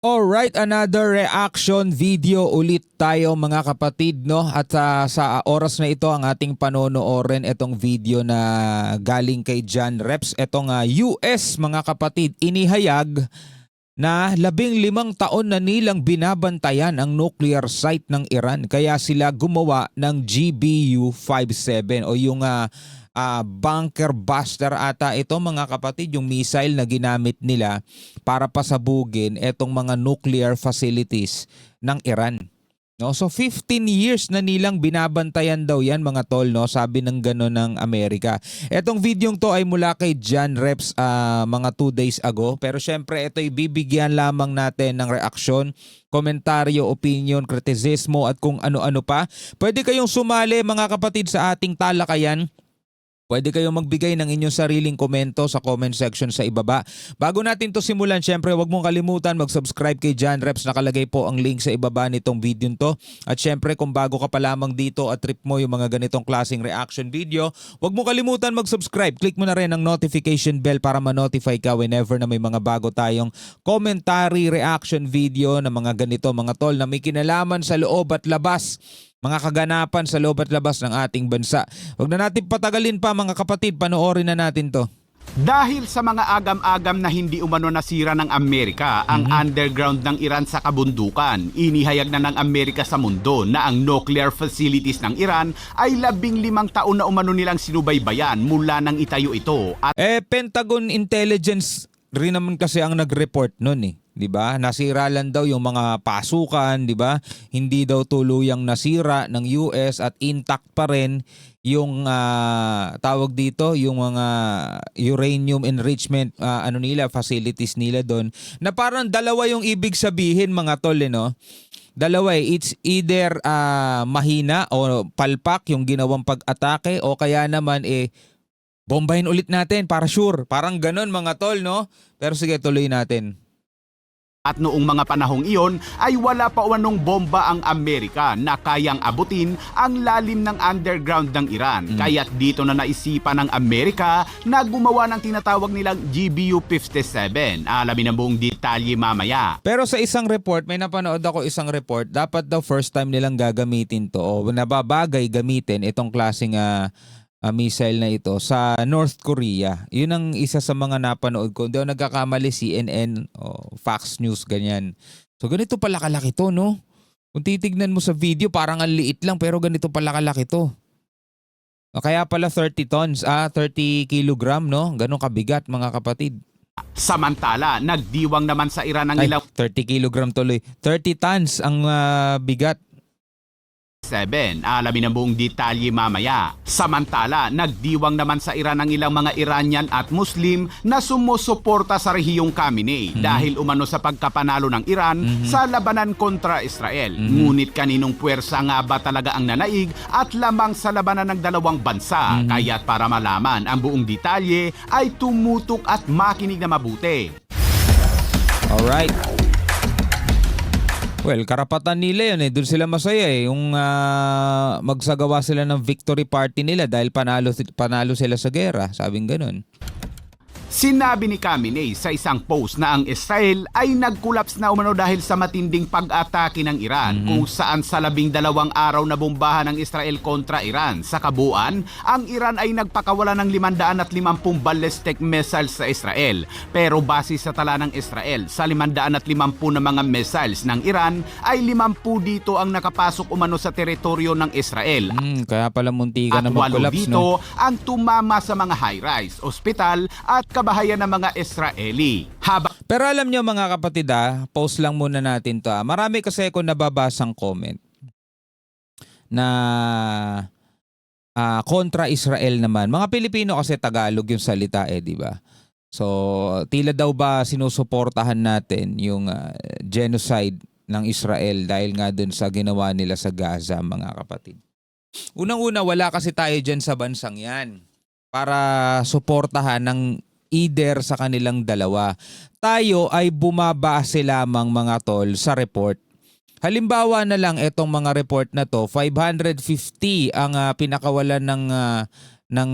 Alright, another reaction video ulit tayo mga kapatid, no? At sa oras na ito ang ating panonoorin itong video na galing kay John Reps. Itong US mga kapatid, inihayag na 15 taon na nilang binabantayan ang nuclear site ng Iran. Kaya sila gumawa ng GBU-57 o yung bunker buster ata ito mga kapatid, yung missile na ginamit nila para pasabugin itong mga nuclear facilities ng Iran. No? So 15 years na nilang binabantayan daw yan mga tol, no? Sabi ng gano'n ng Amerika. Etong videong to ay mula kay John Reps mga 2 days ago. Pero syempre ito ibibigyan lamang natin ng reaksyon, komentaryo, opinion, kritisismo at kung ano-ano pa. Pwede kayong sumali mga kapatid sa ating talakayan. Pwede kayong magbigay ng inyong sariling komento sa comment section sa ibaba. Bago natin to simulan, syempre huwag mong kalimutan mag-subscribe kay John Reps. Nakalagay po ang link sa ibaba nitong video to. At syempre kung bago ka pa lamang dito at trip mo yung mga ganitong klaseng reaction video, huwag mong kalimutan mag-subscribe. Click mo na rin ang notification bell para ma-notify ka whenever na may mga bago tayong commentary reaction video na mga ganito mga tol na may kinalaman sa loob at labas, mga kaganapan sa loob at labas ng ating bansa. Huwag na natin patagalin pa mga kapatid, panoorin na natin to. Dahil sa mga agam-agam na hindi umano nasira ng Amerika ang underground ng Iran sa kabundukan, inihayag na ng Amerika sa mundo na ang nuclear facilities ng Iran ay 15 taon na umano nilang sinubaybayan mula nang itayo ito. At Pentagon Intelligence rin naman kasi ang nag-report nun eh. 'Di ba? Nasira lang daw yung mga pasukan, 'di ba? Hindi daw tuluyang nasira ng US at intact pa rin yung tawag dito, yung mga uranium enrichment nila, facilities nila doon. Na parang dalawa yung ibig sabihin mga tol, no? Dalawa eh. It's either mahina o palpak yung ginawang pag-atake o kaya naman bombahin ulit natin para sure. Parang ganon mga tol, no? Pero sige, tuloy natin. At noong mga panahong iyon ay wala pa umanong bomba ang Amerika na kayang abutin ang lalim ng underground ng Iran. Kaya't dito na naisipan ng Amerika na gumawa ng tinatawag nilang GBU-57. Alamin ang buong detalye mamaya. Pero sa isang report, may napanood ako isang report, dapat daw first time nilang gagamitin to o nababagay gamitin itong klaseng missile na ito sa North Korea. Yun ang isa sa mga napanood ko. Hindi ako nagkakamali, CNN o Fox News, ganyan. So ganito pala kalaki to, no? Kung titignan mo sa video, parang ang liit lang pero ganito pala kalaki to. Kaya pala 30 tons, 30 kilogram, no? Ganun kabigat mga kapatid. Samantala, nagdiwang naman sa Iran ang ilang 30 kilogram tuloy. 30 tons ang bigat. Alamin ang buong detalye mamaya. Samantala, nagdiwang naman sa Iran ang ilang mga Iranian at Muslim na sumusuporta sa rehiyong Khamenei dahil umano sa pagkapanalo ng Iran sa labanan kontra Israel. Ngunit kaninong puwersa nga ba talaga ang nanaig at lamang sa labanan ng dalawang bansa? Kaya't para malaman ang buong detalye ay tumutok at makinig na mabuti. Alright. Well, karapatan nila yun eh. Doon sila masaya eh. Yung magsagawa sila ng victory party nila dahil panalo sila sa gera. Sabing ganun. Sinabi ni Khamenei sa isang post na ang Israel ay nagkulaps na umano dahil sa matinding pag-atake ng Iran kung saan sa 12 araw na bombahan ng Israel kontra Iran. Sa kabuuan, ang Iran ay nagpakawala ng 550 ballistic missiles sa Israel. Pero base sa tala ng Israel, sa 550 na mga missiles ng Iran ay 50 dito ang nakapasok umano sa teritoryo ng Israel. Kaya pala munti ka At na 8 mag-collapse, dito no? ang tumama sa mga high-rise, ospital at kabahayan ng mga Israeli. Pero alam nyo mga kapatid post lang muna natin to. Marami kasi ako nababasang comment na kontra Israel naman. Mga Pilipino kasi Tagalog yung salita di ba? So tila daw ba sinusuportahan natin yung genocide ng Israel dahil nga dun sa ginawa nila sa Gaza mga kapatid. Unang-una wala kasi tayo dyan sa bansang yan para suportahan ng either sa kanilang dalawa. Tayo ay bumabase lamang mga tol sa report. Halimbawa na lang itong mga report na to, 550 ang pinakawalan ng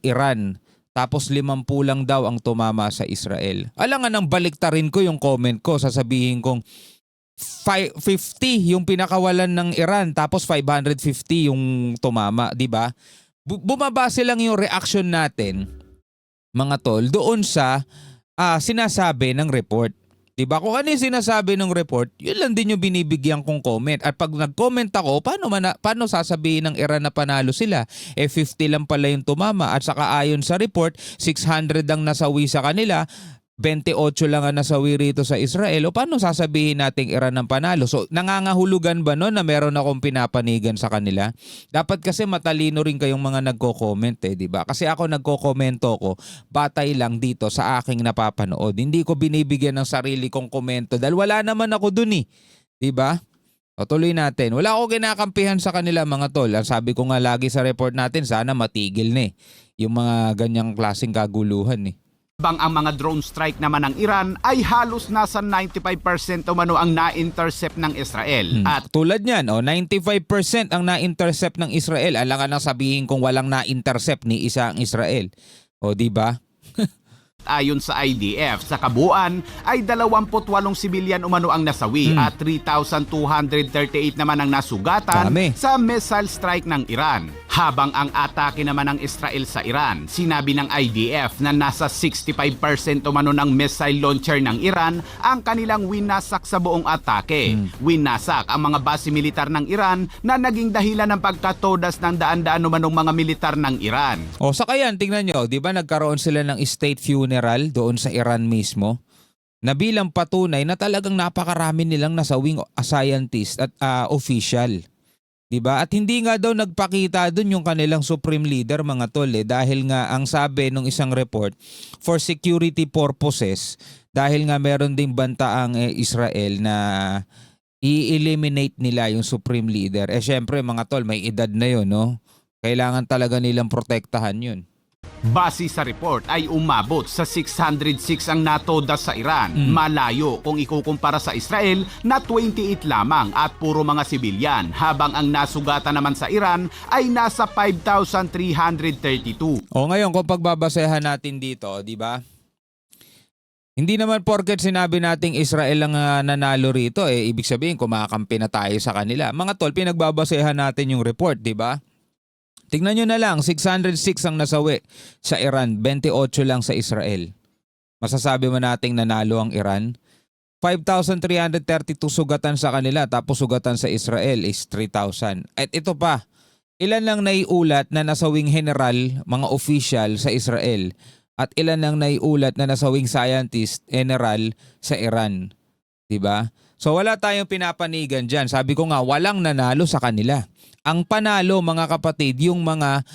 Iran tapos 50 lang daw ang tumama sa Israel. Alangan ang baliktarin ko yung comment ko, sasabihin kong 50 yung pinakawalan ng Iran tapos 550 yung tumama, di ba? Bumabase lang yung reaction natin, mga tol, doon sa sinasabi ng report. Diba? Kung ano yung sinasabi ng report, yun lang din yung binibigyan kong comment. At pag nag-comment ako, paano sasabihin ng Iran na panalo sila? 50 lang pala yung tumama. At saka ayon sa report, 600 ang nasawi sa kanila, 28 lang ang nasawi rito sa Israel. O paano sasabihin nating Iran ang panalo? So nangangahulugan ba no na meron akong pinapanigan sa kanila? Dapat kasi matalino rin kayong mga nagko-comment di ba? Kasi ako nagko-komento ko batay lang dito sa aking napapanood. Hindi ko binibigyan ng sarili kong komento dahil wala naman ako dun di ba? O tuloy natin. Wala ako kinakampihan sa kanila mga tol. Ang sabi ko nga lagi sa report natin, sana matigil yung mga ganyang klaseng kaguluhan Bang ang mga drone strike naman ng Iran ay halos nasa 95% umano ang na-intercept ng Israel. At tulad niyan, 95% ang na-intercept ng Israel. Alangan nang sabihin kung walang na-intercept ni isa ang Israel. O di ba? ayon sa IDF, sa kabuuan ay 28 sibilyan umano ang nasawi at 3,238 naman ang nasugatan Dami. sa missile strike ng Iran. Habang ang atake naman ng Israel sa Iran, sinabi ng IDF na nasa 65% umano ng missile launcher ng Iran ang kanilang winasak sa buong atake. Winasak ang mga base militar ng Iran na naging dahilan ng pagkatodas ng daan-daan umanong mga militar ng Iran. O saka yan, tingnan nyo, di ba nagkaroon sila ng state funeral doon sa Iran mismo? Na bilang patunay na talagang napakarami nilang nasawing scientist at official. Diba? At hindi nga daw nagpakita doon yung kanilang supreme leader mga tol dahil nga ang sabi ng isang report for security purposes dahil nga meron ding banta ang Israel na i-eliminate nila yung supreme leader. Syempre mga tol, may edad na yun, no? Kailangan talaga nilang protektahan yun. Base sa report ay umabot sa 606 ang natodas sa Iran. Malayo kung ikukumpara sa Israel na 28 lamang at puro mga sibilyan, habang ang nasugatan naman sa Iran ay nasa 5,332. O ngayon kung pagbabasehan natin dito, di ba? Hindi naman porket sinabi nating Israel ang nanalo rito, ibig sabihin kumakampi na tayo sa kanila. Mga tol, pinagbabasehan natin yung report, di ba? Tingnan nyo na lang, 606 ang nasawi sa Iran, 28 lang sa Israel. Masasabi mo nating nanalo ang Iran? 5,332 sugatan sa kanila, tapos sugatan sa Israel is 3,000. At ito pa, ilan lang naiulat na nasawing general, mga official sa Israel, at ilan lang naiulat na nasawing scientist, general sa Iran. Diba? So wala tayong pinapanigan dyan. Sabi ko nga, walang nanalo sa kanila. Ang panalo mga kapatid, yung mga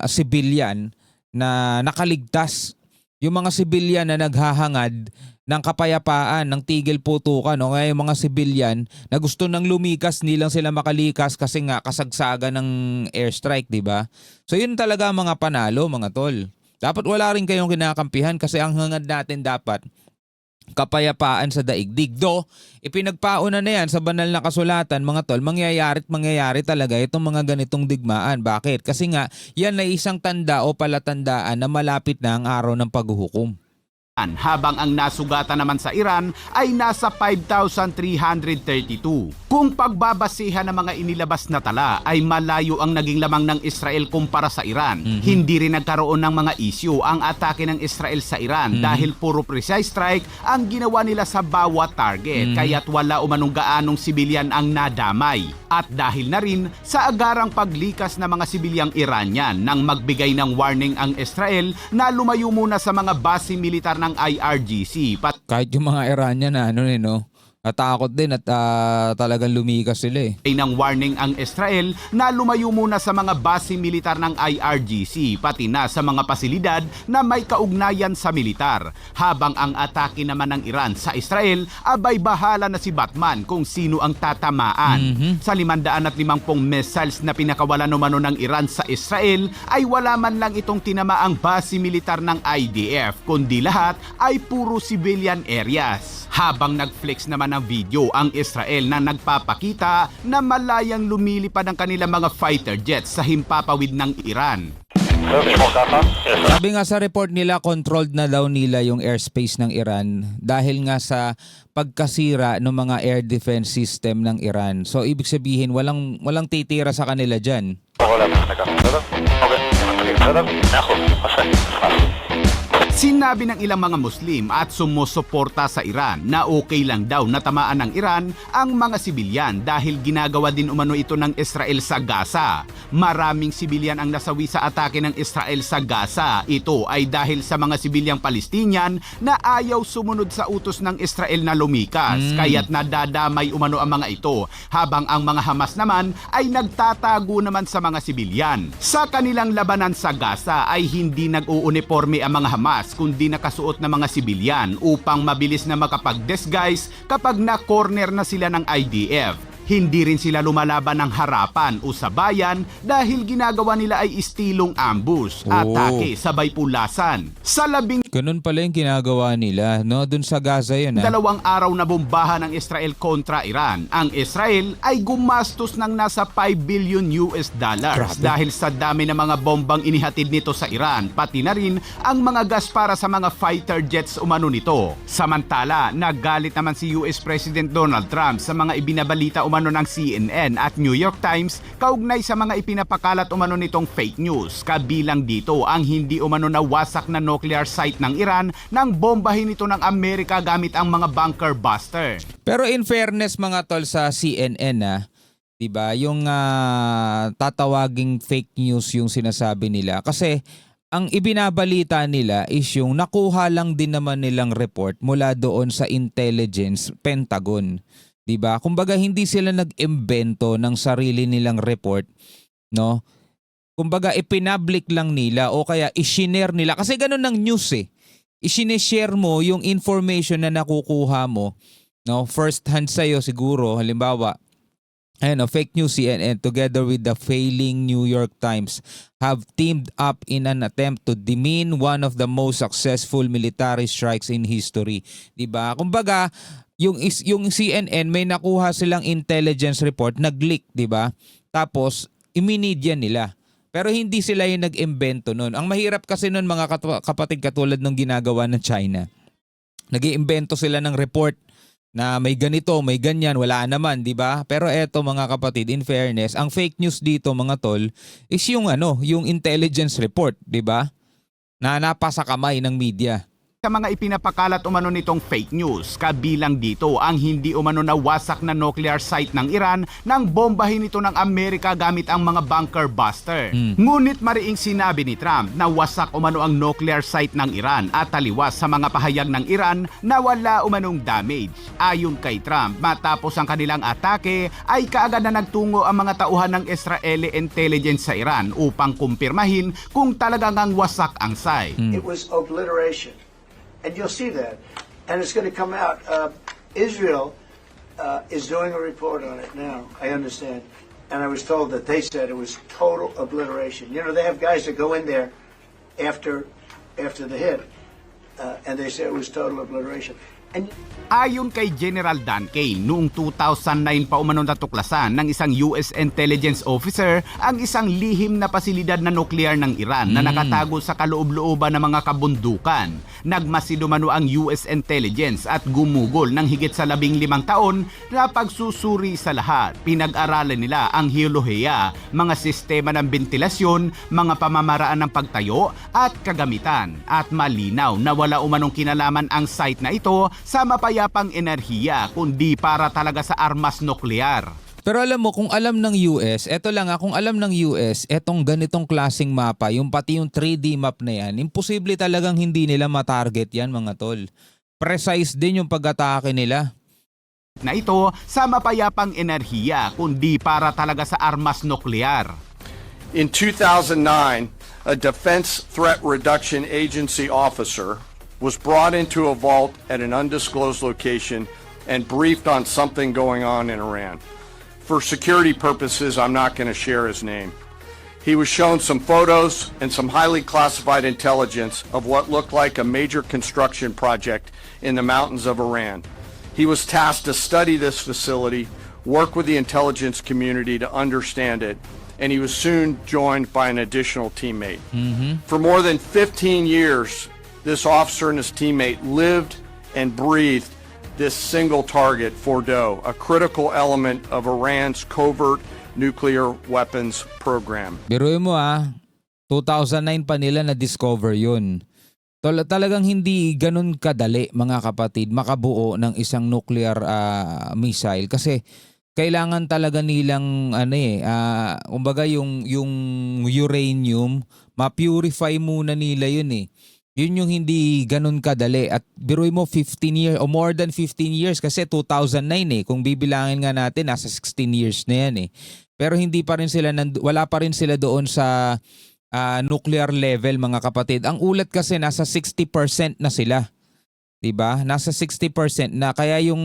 sibilyan na nakaligtas. Yung mga sibilyan na naghahangad ng kapayapaan, ng tigil putukan. O ngayon mga sibilyan na gusto nang lumikas, nilang sila makalikas kasi nga kasagsagan ng airstrike, di ba? So yun talaga mga panalo mga tol. Dapat wala rin kayong kinakampihan kasi ang hangad natin dapat kapayapaan sa daigdig. Do, ipinagpauna na yan sa banal na kasulatan mga tol, mangyayari talaga itong mga ganitong digmaan. Bakit? Kasi nga, yan ay isang tanda o palatandaan na malapit na ang araw ng paghuhukom. Habang ang nasugatan naman sa Iran ay nasa 5,332. Kung pagbabasihan ng mga inilabas na tala ay malayo ang naging lamang ng Israel kumpara sa Iran. Hindi rin nagkaroon ng mga issue ang atake ng Israel sa Iran dahil puro precise strike ang ginawa nila sa bawat target, kaya't wala umanong gaanong sibilyan ang nadamay. At dahil na rin sa agarang paglikas ng mga sibilyang Iranian nang magbigay ng warning ang Israel na lumayo muna sa mga base militar ng IRGC. Kahit yung mga Iranian na natakot din at talagang lumikas sila ng warning ang Israel na lumayo muna sa mga base militar ng IRGC pati na sa mga pasilidad na may kaugnayan sa militar. Habang ang atake naman ng Iran sa Israel, abay bahala na si Batman kung sino ang tatamaan. Sa 550 missiles na pinakawalan umano ng Iran sa Israel ay wala man lang itong tinamaang base militar ng IDF, kundi lahat ay puro civilian areas. Habang nag-flex naman ng video ang Israel na nagpapakita na malayang lumilipad ang kanilang mga fighter jets sa himpapawid ng Iran. Sabi nga sa report nila, controlled na daw nila yung airspace ng Iran dahil nga sa pagkasira ng mga air defense system ng Iran. So ibig sabihin walang titira sa kanila diyan. Sinabi ng ilang mga Muslim at sumusuporta sa Iran na okay lang daw na tamaan ng Iran ang mga sibilyan dahil ginagawa din umano ito ng Israel sa Gaza. Maraming sibilyan ang nasawi sa atake ng Israel sa Gaza. Ito ay dahil sa mga sibilyang Palestinian na ayaw sumunod sa utos ng Israel na lumikas. Kaya't nadadamay umano ang mga ito habang ang mga Hamas naman ay nagtatago naman sa mga sibilyan. Sa kanilang labanan sa Gaza ay hindi nag-uuniforme ang mga Hamas kundi nakasuot na mga sibilyan upang mabilis na makapag-disguise kapag na-corner na sila ng IDF. Hindi rin sila lumalaban ng harapan o sa bayan dahil ginagawa nila ay istilong ambush, atake, sabay pulasan. Sa Ganun pala yung ginagawa nila, no? Dun sa Gaza yun, ha? 2 araw na bombahan ng Israel kontra Iran, ang Israel ay gumastos ng nasa $5 billion dahil sa dami ng mga bombang inihatid nito sa Iran, pati na rin ang mga gas para sa mga fighter jets umano nito. Samantala, nagalit naman si US President Donald Trump sa mga ibinabalita umano ng CNN at New York Times kaugnay sa mga ipinapakalat umano nitong fake news. Kabilang dito ang hindi umano na wasak na nuclear site ng Iran nang bombahin ito ng Amerika gamit ang mga bunker buster. Pero in fairness mga tol sa CNN, 'di ba? Yung tatawaging fake news yung sinasabi nila kasi ang ibinabalita nila is yung nakuha lang din naman nilang report mula doon sa intelligence Pentagon. 'Di ba? Kumbaga hindi sila nag-imbento ng sarili nilang report, no? Kumbaga ipinablik lang nila o kaya i-share nila kasi ganun ng news eh. I-share mo yung information na nakukuha mo, no? First hand sa'yo siguro, halimbawa, fake news CNN together with the failing New York Times have teamed up in an attempt to demean one of the most successful military strikes in history. 'Di ba? Kumbaga, yung CNN may nakuha silang intelligence report, nag-leak, 'di ba? Tapos iminidya nila. Pero hindi sila yung nag-imbento nun. Ang mahirap kasi nun mga kapatid katulad ng ginagawa ng China. Nag-iimbento sila ng report na may ganito, may ganyan, wala naman, di ba? Pero eto mga kapatid, in fairness, ang fake news dito mga tol is yung yung intelligence report, di ba? Na napasa kamay ng media. Sa mga ipinapakalat umano nitong fake news, kabilang dito ang hindi umano na wasak na nuclear site ng Iran nang bombahin ito ng Amerika gamit ang mga bunker buster. Ngunit mariing sinabi ni Trump na wasak umano ang nuclear site ng Iran at taliwas sa mga pahayag ng Iran na wala umanong damage. Ayon kay Trump, matapos ang kanilang atake ay kaagad na nagtungo ang mga tauhan ng Israeli intelligence sa Iran upang kumpirmahin kung talagang wasak ang site. It was obliteration. And you'll see that. And it's going to come out. Israel is doing a report on it now, I understand. And I was told that they said it was total obliteration. You know, they have guys that go in there after the hit, and they say it was total obliteration. And ayon kay General Dan Kane, noong 2009 pa umano natuklasan ng isang US intelligence officer ang isang lihim na pasilidad na nuklear ng Iran na nakatago sa kaloob-looban ng mga kabundukan. Nagmasid umano ang US intelligence at gumugol ng higit sa 15 taon na pagsusuri sa lahat. Pinag-aralan nila ang hiyoloheya, mga sistema ng bentilasyon, mga pamamaraan ng pagtayo at kagamitan. At malinaw na wala umanong kinalaman ang site na ito sa mapayapang enerhiya kundi para talaga sa armas nuklear. Pero alam mo, kung alam ng US, kung alam ng US, etong ganitong klaseng mapa, yung pati yung 3D map na yan, imposible talagang hindi nila matarget yan mga tol. Precise din yung pag-atake nila. Na ito sa mapayapang enerhiya kundi para talaga sa armas nuklear. In 2009, a Defense Threat Reduction Agency officer was brought into a vault at an undisclosed location and briefed on something going on in Iran. For security purposes, I'm not going to share his name. He was shown some photos and some highly classified intelligence of what looked like a major construction project in the mountains of Iran. He was tasked to study this facility, work with the intelligence community to understand it, and he was soon joined by an additional teammate. For more than 15 years, this officer and his teammate lived and breathed this single target, Fordow, a critical element of Iran's covert nuclear weapons program. Biruin mo 2009 pa nila na-discover yun. Talagang hindi ganun kadali, mga kapatid, makabuo ng isang nuclear missile kasi kailangan talaga nilang kumbaga yung uranium, ma-purify muna nila yun eh. Yun yung hindi ganun kadali. At biruin mo 15 years o more than 15 years kasi 2009 eh. Kung bibilangin nga natin, nasa 16 years na yan eh. Pero hindi pa rin sila, wala pa rin sila doon sa nuclear level, mga kapatid. Ang ulat kasi nasa 60% na sila. Diba? Nasa 60% na, kaya yung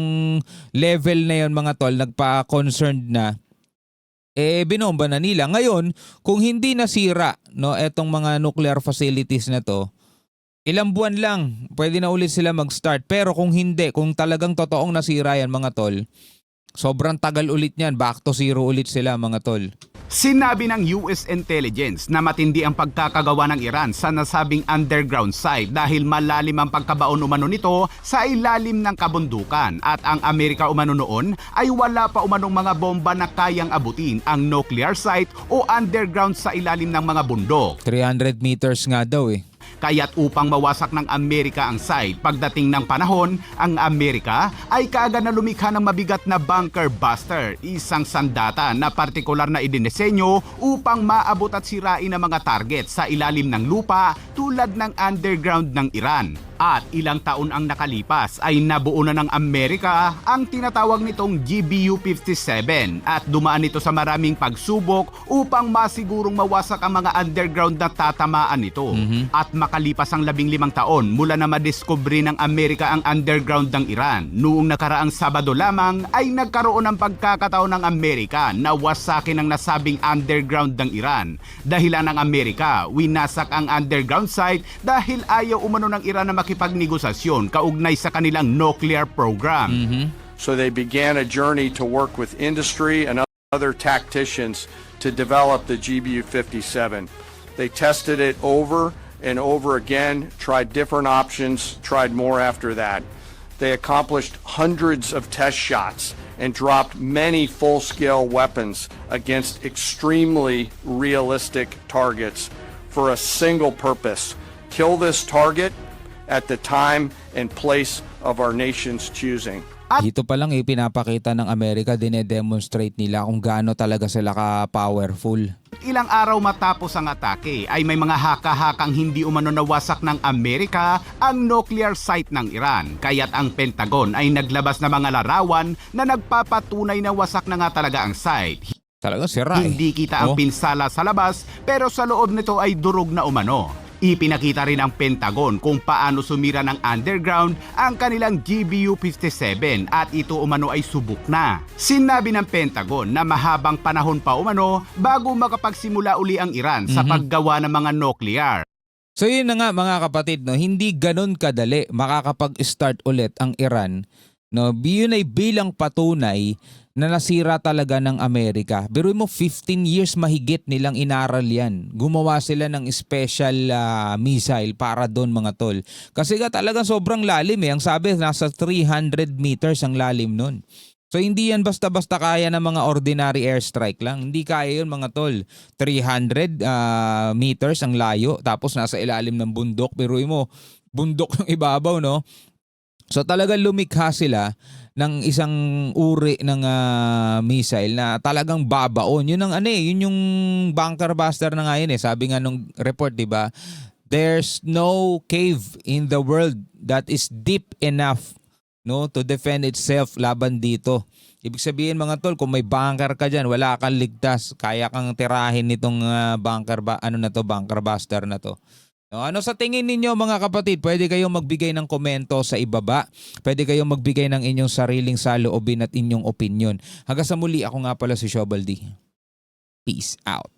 level na yun, mga tol, nagpa-concerned na, binomba na nila. Ngayon, kung hindi nasira etong mga nuclear facilities na to, ilang buwan lang, pwede na ulit sila mag-start. Pero kung hindi, kung talagang totoong nasira yan, mga tol, sobrang tagal ulit yan, back to zero ulit sila, mga tol. Sinabi ng US Intelligence na matindi ang pagkakagawa ng Iran sa nasabing underground site dahil malalim ang pagkabaon umano nito sa ilalim ng kabundukan at ang Amerika umano noon ay wala pa umanong mga bomba na kayang abutin ang nuclear site o underground sa ilalim ng mga bundok. 300 meters nga daw eh. Kaya't upang mawasak ng Amerika ang site, pagdating ng panahon, ang Amerika ay kaagad na lumikha ng mabigat na bunker buster, isang sandata na partikular na idinisenyo upang maabot at sirain ang mga target sa ilalim ng lupa tulad ng underground ng Iran. At ilang taon ang nakalipas ay nabuo na ng Amerika ang tinatawag nitong GBU-57 at dumaan ito sa maraming pagsubok upang masigurong mawasak ang mga underground na tatamaan nito. At makalipas ang 15 taon mula na madiskubre ng Amerika ang underground ng Iran, noong nakaraang Sabado lamang ay nagkaroon ng pagkakataon ng Amerika na wasakin ang nasabing underground ng Iran. Dahilan ng Amerika, winasak ang underground site dahil ayaw umano ng Iran na makipagnegosasyon kaugnay sa kanilang nuclear program. So they began a journey to work with industry and other tacticians to develop the GBU-57. They tested it over and over again, tried different options, tried more after that. They accomplished hundreds of test shots and dropped many full-scale weapons against extremely realistic targets for a single purpose: kill this target at the time and place of our nation's choosing. Dito pa lang pinapakita ng Amerika, dinedemonstrate nila kung gaano talaga sila ka-powerful. Ilang araw matapos ang atake ay may mga haka-hakang hindi umano nawasak ng Amerika ang nuclear site ng Iran. Kaya't ang Pentagon ay naglabas ng mga larawan na nagpapatunay na wasak na nga talaga ang site. Talagang sira eh. Hindi kita ang pinsala sa labas pero sa loob nito ay durog na umano. Ipinakita rin ang Pentagon kung paano sumira ng underground ang kanilang GBU-57 at ito umano ay subok na. Sinabi ng Pentagon na mahabang panahon pa umano bago makapagsimula uli ang Iran sa paggawa ng mga nuclear. So yun na nga, mga kapatid, hindi ganun kadali makakapag-start ulit ang Iran. Yun ay bilang patunay na nasira talaga ng Amerika. Pero mo 15 years mahigit nilang inaral yan. Gumawa sila ng special missile para doon, mga tol. Kasi talaga sobrang lalim eh. Ang sabi, nasa 300 meters ang lalim nun. So hindi yan basta-basta kaya ng mga ordinary airstrike lang. Hindi kaya yun, mga tol. 300 meters ang layo, tapos nasa ilalim ng bundok. Pero mo, bundok ng ibabaw, no? So talagang lumikha sila ng isang uri ng missile na talagang babaon. Yun ang yun yung bunker buster na nga yun eh. Sabi nga nung report, 'di ba? There's no cave in the world that is deep enough to defend itself laban dito. Ibig sabihin, mga tol, kung may bunker ka diyan, wala kang ligtas. Kaya kang tirahin nitong bunker buster na to. Ano sa tingin ninyo, mga kapatid? Pwede kayong magbigay ng komento sa ibaba. Pwede kayong magbigay ng inyong sariling saloobin at inyong opinion. Hanggang sa muli, ako nga pala si Shobaldi. Peace out.